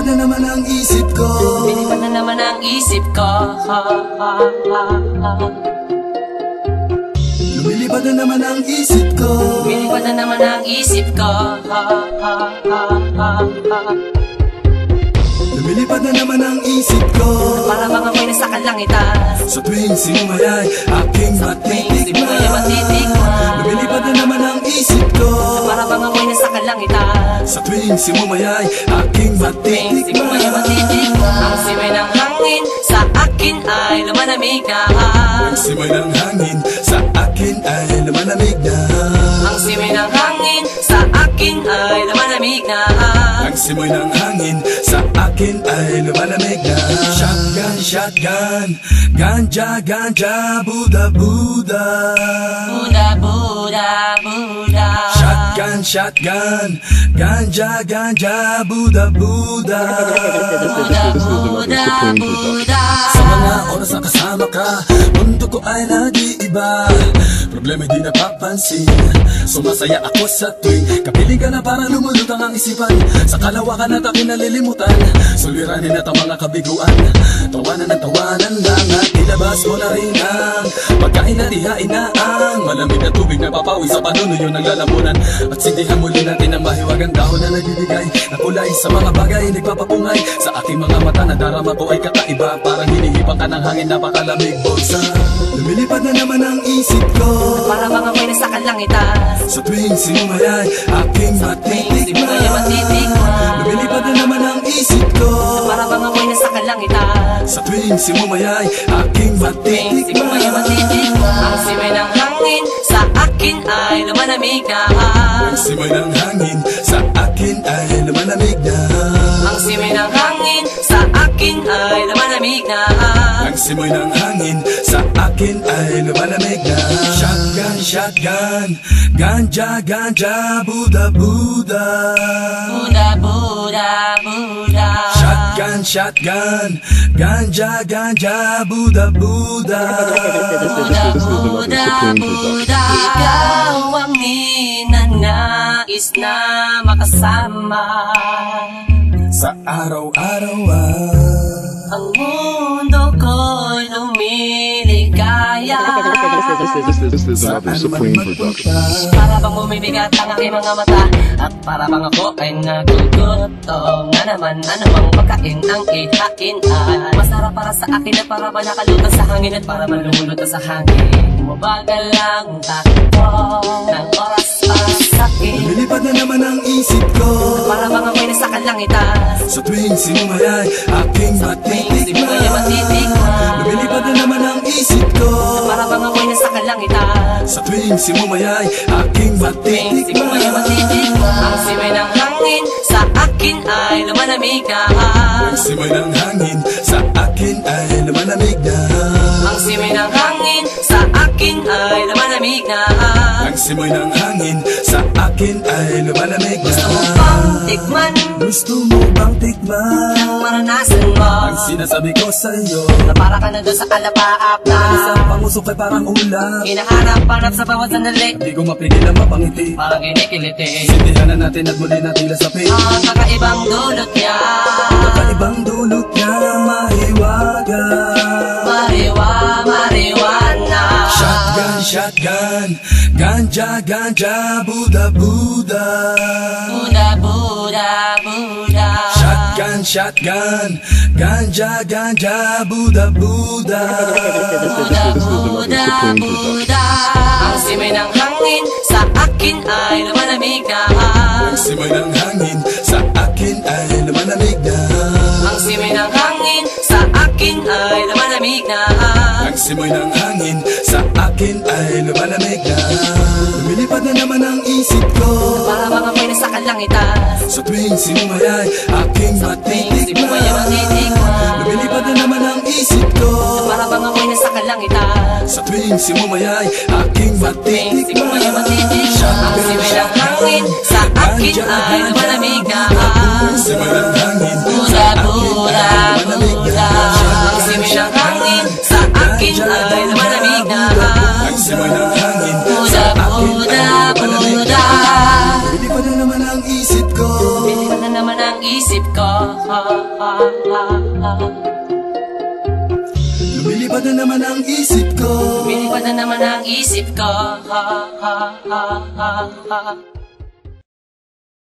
Lumilipad na naman ang isip ko. Lumilipad na naman ang isip ko. Lumilipad na naman ang isip ko. Lumilipad na naman ang isip ko. Lumilipad na naman ang isip ko. Para bang ako'y nasa kalangitan. Sa tuwing sinumay aking matitikman. Lumilipad na naman ang isip ko. Para bang ako'y nasa kalangitan. Sa tuwing simumay aking matitikman. Ang simay ng hangin sa akin ay lumalamig na. Ang simay ng hangin sa akin ay lumalamig na. Ang simay ng hangin sa akin ay lumalamig na. Ang simoy ng hangin sa akin ay lumalamig na. Shotgun, shotgun, ganja, ganja, Buddha, Buddha. Buddha, Buddha, Buddha. Shotgun, shotgun, ganja, ganja, Buddha, Buddha. Buddha, Buddha, Buddha. Sa mga oras na kasama ka, mundo ko ay nag-iiba. Problema'y di napapansin. Sumasaya ako sa tuwing kapiling ka na parang lumulutang ang isipan. Sa kalawakan at aking nalilimutan, suliranin at ang mga kabiguan. Tawanan at tawanan lang at ilabas mo na rin ang pagkain at ihain na ang malamig na tubig na papawi sa panunuyo ng lalamunan. At sindihan muli natin ang mahiwagang dahon na nagbibigay na kulay sa mga bagay nagpapapungay. Sa aking mga mata na darama ko ay kakaiba, parang hinihipang ka ng hangin, napakalamig bulsa. Lumilipad na naman ang isip ko. Para bang ako'y nasa kalangitan. Sa tuwing sinumay aking matitikman. Lumilipad na naman ang isip ko. Para bang ako'y nasa kalangitan. Sa tuwing simumay aking matitikman. Ang simay ng hangin sa akin ay lumalamig na. Ang simay ng hangin sa akin ay lumalamig na. Ang simay ng hangin sa akin ay lumalamig na. Ang simoy ng hangin sa akin ay lumalamig na. Shotgun, shotgun, ganja, ganja, Buddha, Buddha. Buddha, Buddha, Buddha. Shotgun, shotgun, ganja, ganja, Buddha, Buddha. Buddha, Buddha, Buddha. Ikaw ang ninanais na makasama sa araw-araw ang mundo ko'y lumiligaya. This is another Supreme production. Para bang bumibigat ang aking mga mata, at para bang ako ay nagugutom na naman. Anumang pagkain ang ihain ay masarap para sa akin, at para ba nakalutang sa hangin, at para ba lumulutang sa hangin. Bumagal lang takbo ng oras para sa akin. Lumilipad na naman ang isip ko. Para bang ako'y nasa kalangitan. Sa tuwing sinumay aking matitikman. Lumilipad na naman ang isip ko. Para bang ako'y nasa kalangitan. Sa tuwing simumay aking matitikman. Ang simay ng hangin sa akin ay lumalamig na. Ang simay ng hangin sa akin ay lumalamig na. Ang simay ng hangin sa akin ay lumalamig na. Ang simoy ng hangin sa akin ay lumalamig na. Gusto mo bang tikman? Gusto mo bang tikman Ang maranasan mo? ang sinasabi ko sa iyo? Na para ka na doon sa alapaap na Isang pangusok ay parang ulam. hinahanap-hanap sa bawat sandali. Di ko mapigil ang mapangiti. Parang kinikiliti. Sindihan na natin at muli natin lasapin. Ang kakaibang dulot niya. Kakaibang dulot niya, mahiwaga. Marijuana. Shotgun, shotgun, ganja, ganja, Buddha, Buddha. Buddha, Buddha, Buddha. Shotgun, shotgun, ganja, ganja, Buddha, Buddha. Buddha, Buddha, Buddha. Ang simay ng hangin sa akin ay lumalamig na. Ang simoy ng hangin sa akin ay lumalamig na. Ang simay ng hangin sa akin ay lumalamig na. Ang simoy ng hangin sa akin ay lumalamig na. Lumilipad na naman ang isip ko. Para bang ako'y nasa kalangitan. Sa tuwing sinumay aking matitikman. Lumilipad na naman ang isip ko. Para bang ako'y nasa kalangitan. Sa tuwing simumay aking matitikman. Ang simay ng hangin sa akin ay lumalamig na. Ang simoy ng hangin Buddha, Buddha, Buddha. Ang simay ng hangin sa akin ay lumalamig na. ang simoy ng hangin Buddha, Buddha, Buddha. Lumilipad na naman ang isip ko. Lumilipad na naman ang isip ko. Lumilipad na naman ang isip ko. Lumilipad na naman ang isip ko.